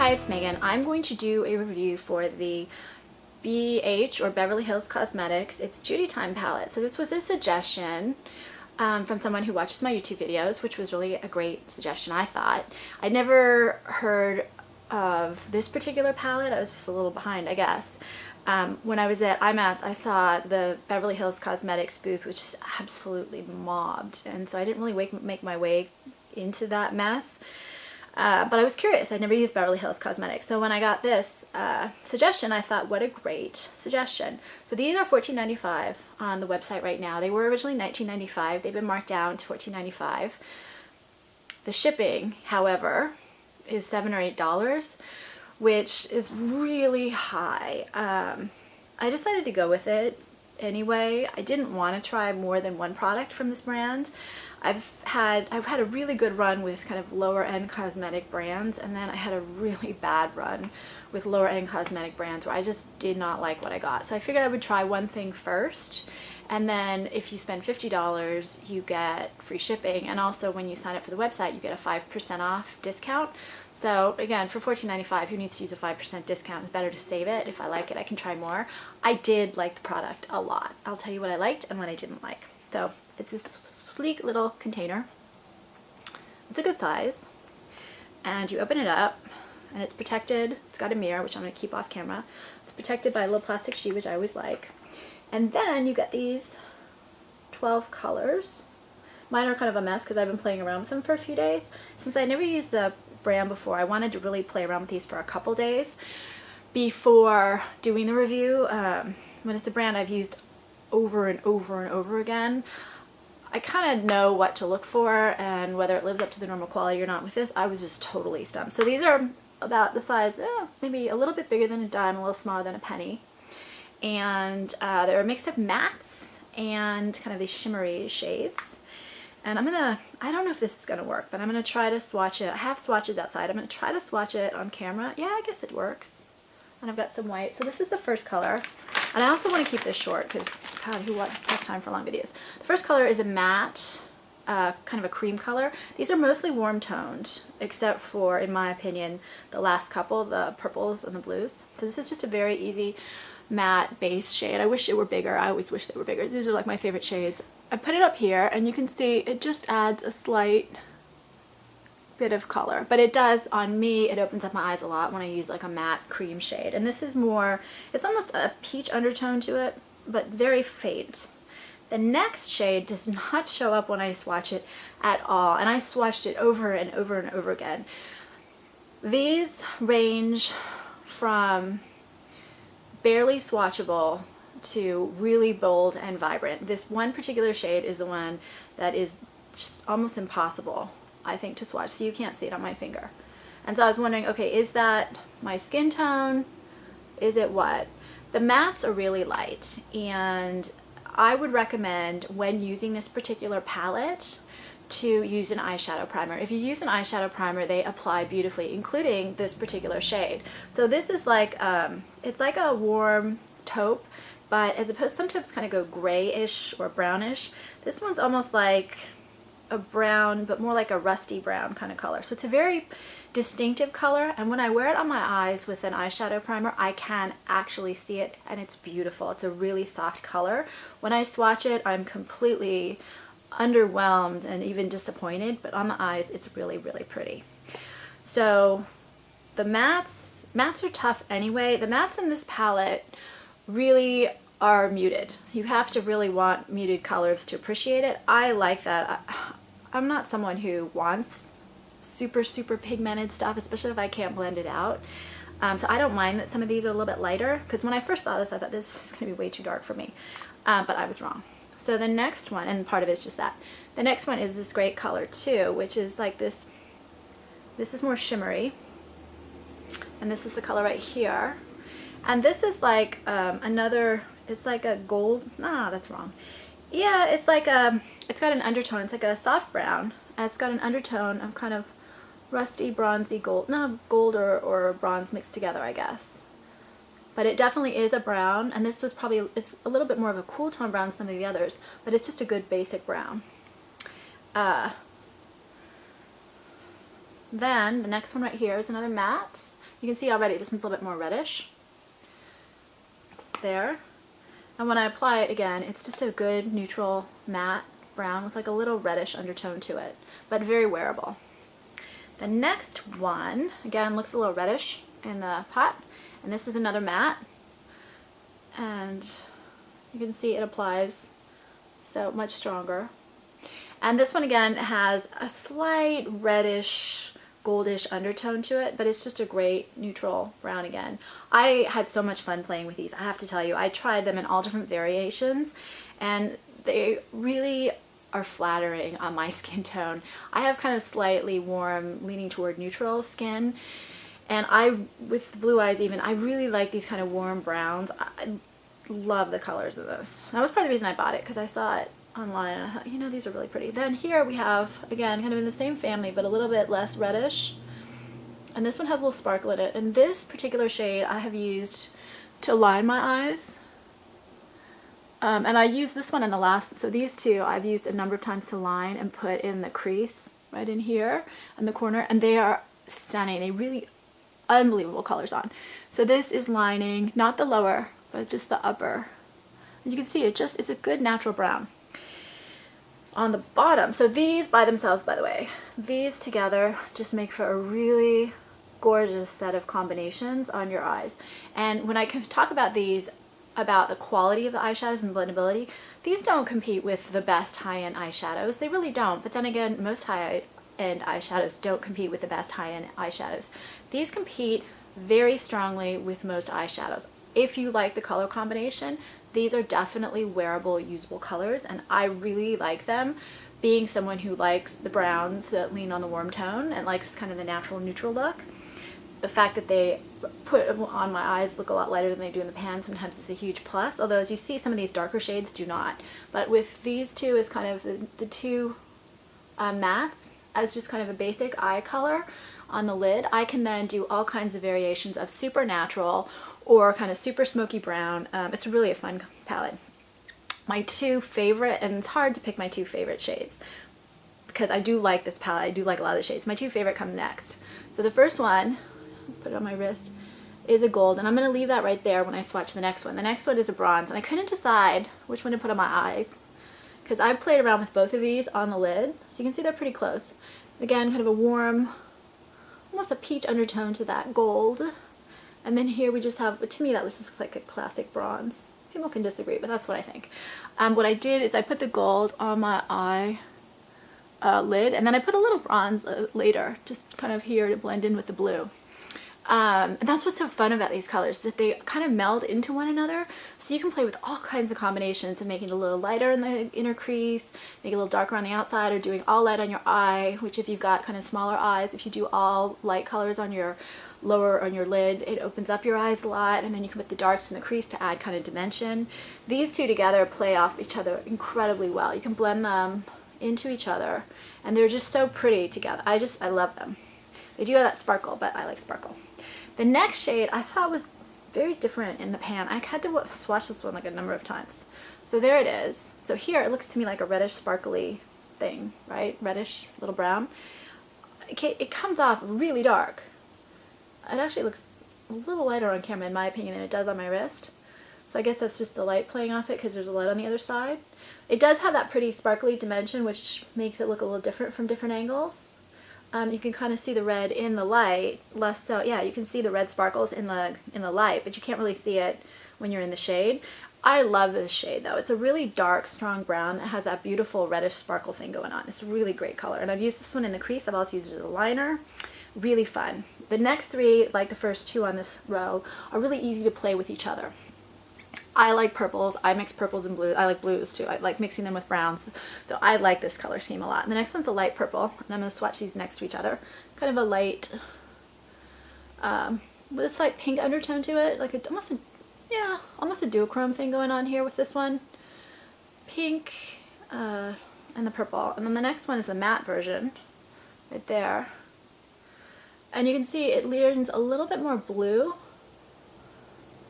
Hi, it's Megan. I'm going to do a review for the BH or Beverly Hills Cosmetics It's Judy Time palette. So this was a suggestion from someone who watches my YouTube videos, which was really a great suggestion, I thought. I'd never heard of this particular palette. I was just a little behind, I guess. When I was at IMATS, I saw the Beverly Hills Cosmetics booth, which is absolutely mobbed, and so I didn't really make my way into that mess. But I was curious. I'd never used Beverly Hills Cosmetics. So when I got this suggestion, I thought, what a great suggestion. So these are $14.95 on the website right now. They were originally $19.95. They've been marked down to $14.95. The shipping, however, is $7 or $8, which is really high. I decided to go with it anyway. I didn't want to try more than one product from this brand. I've had a really good run with kind of lower end cosmetic brands, and then I had a really bad run with lower end cosmetic brands where I just did not like what I got. So I figured I would try one thing first, and then if you spend $50 you get free shipping, and also when you sign up for the website you get a 5% off discount. So again, for $14.95, who needs to use a 5% discount? It's better to save it. If I like it, I can try more. I did like the product a lot. I'll tell you what I liked and what I didn't like. So it's this sleek little container. It's a good size, and you open it up and it's protected. It's got a mirror, which I'm going to keep off camera. It's protected by a little plastic sheet, which I always like. And then you get these 12 colors. Mine are kind of a mess because I've been playing around with them for a few days. Since I never used the brand before, I wanted to really play around with these for a couple days before doing the review. When it's a brand I've used over and over and over again, I kind of know what to look for and whether it lives up to the normal quality or not. With this, I was just totally stumped. So these are about the size, maybe a little bit bigger than a dime, a little smaller than a penny. And they're a mix of mattes and kind of these shimmery shades. And I don't know if this is going to work, but I'm going to try to swatch it. I have swatches outside. I'm going to try to swatch it on camera. Yeah, I guess it works. And I've got some white. So this is the first color. And I also want to keep this short because, God, who has time for long videos? The first color is a matte, kind of a cream color. These are mostly warm toned, except for, in my opinion, the last couple, the purples and the blues. So this is just a very easy matte base shade. I wish it were bigger. I always wish they were bigger. These are like my favorite shades. I put it up here and you can see it just adds a slight bit of color, but it does, on me, it opens up my eyes a lot when I use like a matte cream shade. And this is more, it's almost a peach undertone to it, but very faint. The next shade does not show up when I swatch it at all, and I swatched it over and over and over again. These range from barely swatchable to really bold and vibrant. This one particular shade is the one that is just almost impossible, I think, to swatch, so you can't see it on my finger. And so I was wondering, okay, is that my skin tone? Is it what? The mattes are really light, and I would recommend, when using this particular palette, to use an eyeshadow primer. If you use an eyeshadow primer, they apply beautifully, including this particular shade. So this is like, it's like a warm taupe, but as opposed, some taupes kind of go grayish or brownish. This one's almost like a brown, but more like a rusty brown kind of color. So it's a very distinctive color, and when I wear it on my eyes with an eyeshadow primer, I can actually see it, and it's beautiful. It's a really soft color. When I swatch it, I'm completely underwhelmed and even disappointed, but on the eyes, it's really, really pretty. So the mattes are tough anyway. The mattes in this palette really are muted. You have to really want muted colors to appreciate it. I like that. I'm not someone who wants super, super pigmented stuff, especially if I can't blend it out. So I don't mind that some of these are a little bit lighter, because when I first saw this, I thought this is going to be way too dark for me. But I was wrong. So the next one, and part of it's just that, the next one is this great color too, which is like this. This is more shimmery, and this is the color right here. And this is like another, it's like a gold, that's wrong. Yeah, it's like it's got an undertone, it's like a soft brown, and it's got an undertone of kind of rusty, bronzy gold, gold or bronze mixed together, I guess. But it definitely is a brown, and this was probably, it's a little bit more of a cool tone brown than some of the others, but it's just a good basic brown. Then the next one right here is another matte. You can see already this one's a little bit more reddish. There. And when I apply it again, it's just a good neutral matte brown with like a little reddish undertone to it, but very wearable. The next one, again, looks a little reddish in the pot, and this is another matte. And you can see it applies so much stronger. And this one again has a slight reddish, goldish undertone to it, but it's just a great neutral brown again. I had so much fun playing with these, I have to tell you. I tried them in all different variations, and they really are flattering on my skin tone. I have kind of slightly warm, leaning toward neutral skin, and with blue eyes even, I really like these kind of warm browns. I love the colors of those. That was part of the reason I bought it, because I saw it online and I thought, you know, these are really pretty. Then here we have, again, kind of in the same family, but a little bit less reddish. And this one has a little sparkle in it. And this particular shade I have used to line my eyes. And I used this one in the last, so these two I've used a number of times to line and put in the crease right in here in the corner, and they are stunning. They really unbelievable colors on. So this is lining, not the lower, but just the upper. You can see it's a good natural brown. On the bottom, so these by themselves, by the way, these together just make for a really gorgeous set of combinations on your eyes. And when I can talk about these, about the quality of the eyeshadows and blendability, these don't compete with the best high-end eyeshadows. They really don't. But then again, most high-end eyeshadows don't compete with the best high-end eyeshadows. These compete very strongly with most eyeshadows. If you like the color combination, these are definitely wearable, usable colors, and I really like them. Being someone who likes the browns that lean on the warm tone and likes kind of the natural neutral look, the fact that they put on my eyes look a lot lighter than they do in the pan sometimes is a huge plus, although as you see, some of these darker shades do not. But with these two as kind of the two mattes as just kind of a basic eye color on the lid, I can then do all kinds of variations of super natural or kind of super smoky brown. It's really a fun palette. My two favorite, and it's hard to pick my two favorite shades because I do like this palette, I do like a lot of the shades. My two favorite come next. So the first one, let's put it on my wrist, is a gold, and I'm going to leave that right there when I swatch the next one. The next one is a bronze, and I couldn't decide which one to put on my eyes because I played around with both of these on the lid, so you can see they're pretty close. Again, kind of a warm, almost a peach undertone to that gold. And then here we just have, to me that just looks like a classic bronze. People can disagree, but that's what I think. What I did is I put the gold on my eye lid, and then I put a little bronze later, just kind of here to blend in with the blue. And that's what's so fun about these colors, is that they kind of meld into one another, so you can play with all kinds of combinations of making it a little lighter in the inner crease, make it a little darker on the outside, or doing all light on your eye, which if you've got kind of smaller eyes, if you do all light colors on your lower on your lid, it opens up your eyes a lot, and then you can put the darks in the crease to add kind of dimension. These two together play off each other incredibly well. You can blend them into each other, and they're just so pretty together. I love them. They do have that sparkle, but I like sparkle. The next shade I thought was very different in the pan. I had to swatch this one like a number of times. So there it is. So here it looks to me like a reddish sparkly thing, right? Reddish, little brown. It comes off really dark. It actually looks a little lighter on camera in my opinion than it does on my wrist. So I guess that's just the light playing off it because there's a light on the other side. It does have that pretty sparkly dimension, which makes it look a little different from different angles. You can kind of see the red in the light, less so. Yeah, you can see the red sparkles in the light, but you can't really see it when you're in the shade. I love this shade though. It's a really dark, strong brown that has that beautiful reddish sparkle thing going on. It's a really great color, and I've used this one in the crease. I've also used it as a liner. Really fun. The next three, like the first two on this row, are really easy to play with each other. I like purples. I mix purples and blues. I like blues too. I like mixing them with browns. So I like this color scheme a lot. And the next one's a light purple, and I'm going to swatch these next to each other. Kind of a light, with a slight pink undertone to it, like almost a duochrome thing going on here with this one. Pink and the purple. And then the next one is a matte version, right there. And you can see it leans a little bit more blue,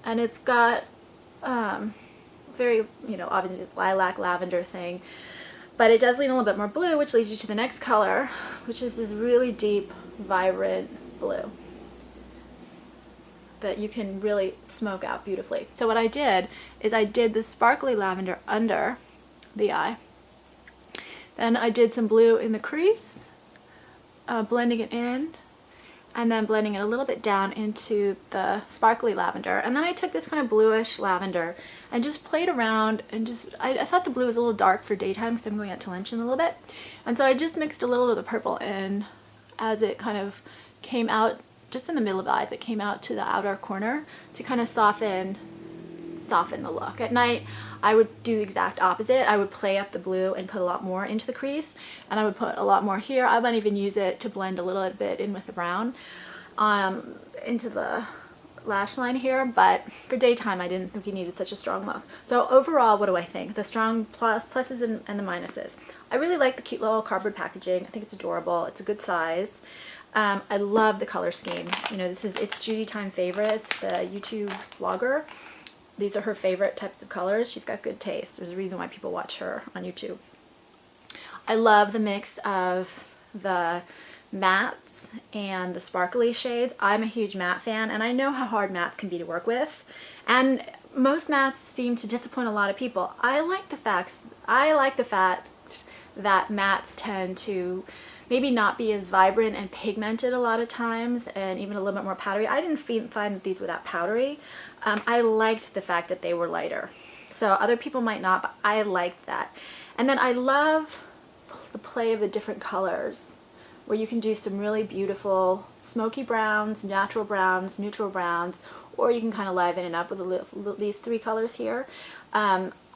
and it's got very, obviously lilac lavender thing. but it does lean a little bit more blue, which leads you to the next color, which is this really deep, vibrant blue that you can really smoke out beautifully. So what I did is I did the sparkly lavender under the eye. Then I did some blue in the crease, blending it in, and then blending it a little bit down into the sparkly lavender. And then I took this kind of bluish lavender and just played around and just, I thought the blue was a little dark for daytime because I'm going out to lunch in a little bit. And so I just mixed a little of the purple in as it kind of came out, just in the middle of the eyes, it came out to the outer corner to kind of soften the look. At night, I would do the exact opposite. I would play up the blue and put a lot more into the crease, and I would put a lot more here. I might even use it to blend a little bit in with the brown into the lash line here, but for daytime I didn't think we needed such a strong look. So overall, what do I think? The strong pluses and the minuses. I really like the cute little cardboard packaging. I think it's adorable. It's a good size. I love the color scheme. You know, it's Judy Time Favorites, the YouTube blogger. These are her favorite types of colors. She's got good taste. There's a reason why people watch her on YouTube. I love the mix of the mattes and the sparkly shades. I'm a huge matte fan, and I know how hard mattes can be to work with. And most mattes seem to disappoint a lot of people. I like the fact that mattes tend to maybe not be as vibrant and pigmented a lot of times, and even a little bit more powdery. I didn't find that these were that powdery. I liked the fact that they were lighter. So other people might not, but I liked that. And then I love the play of the different colors, where you can do some really beautiful smoky browns, natural browns, neutral browns, or you can kind of liven it up with these three colors here.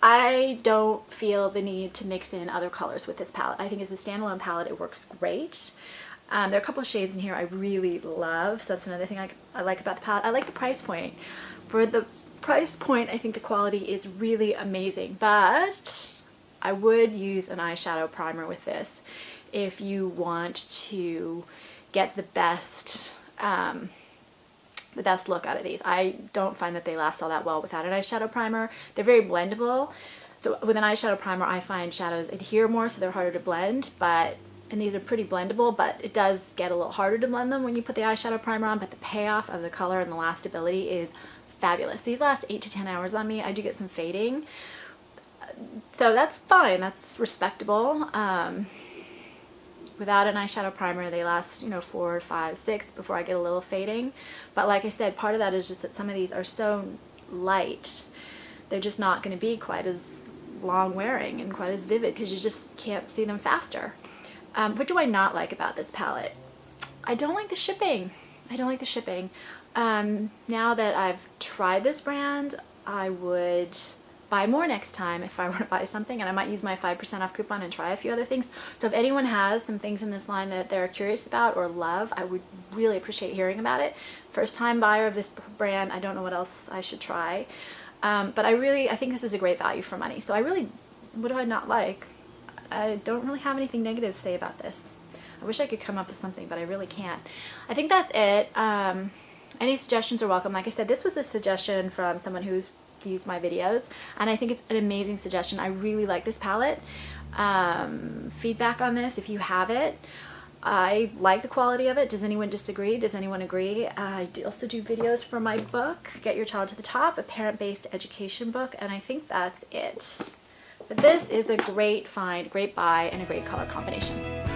I don't feel the need to mix in other colors with this palette. I think as a standalone palette it works great. There are a couple of shades in here I really love, so that's another thing I like about the palette. I like the price point. For the price point, I think the quality is really amazing, but I would use an eyeshadow primer with this if you want to get the best look out of these. I don't find that they last all that well without an eyeshadow primer. They're very blendable. So with an eyeshadow primer, I find shadows adhere more, so they're harder to blend, and these are pretty blendable, but it does get a little harder to blend them when you put the eyeshadow primer on, but the payoff of the color and the lastability is fabulous. These last 8 to 10 hours on me. I do get some fading, so that's fine. That's respectable. Without an eyeshadow primer, they last, 4, 5, 6 before I get a little fading. But like I said, part of that is just that some of these are so light, they're just not going to be quite as long wearing and quite as vivid because you just can't see them faster. What do I not like about this palette? I don't like the shipping. I don't like the shipping. Now that I've tried this brand, I would buy more next time if I were to buy something, and I might use my 5% off coupon and try a few other things. So if anyone has some things in this line that they're curious about or love, I would really appreciate hearing about it. First time buyer of this brand, I don't know what else I should try. But I think this is a great value for money. So what do I not like? I don't really have anything negative to say about this. I wish I could come up with something, but I really can't. I think that's it. Any suggestions are welcome. Like I said, this was a suggestion from someone who views my videos, and I think it's an amazing suggestion. I really like this palette. Feedback on this if you have it. I like the quality of it. Does anyone disagree? Does anyone agree? I also do videos for my book, Get Your Child to the Top, a parent-based education book, and I think that's it. But this is a great find, great buy, and a great color combination.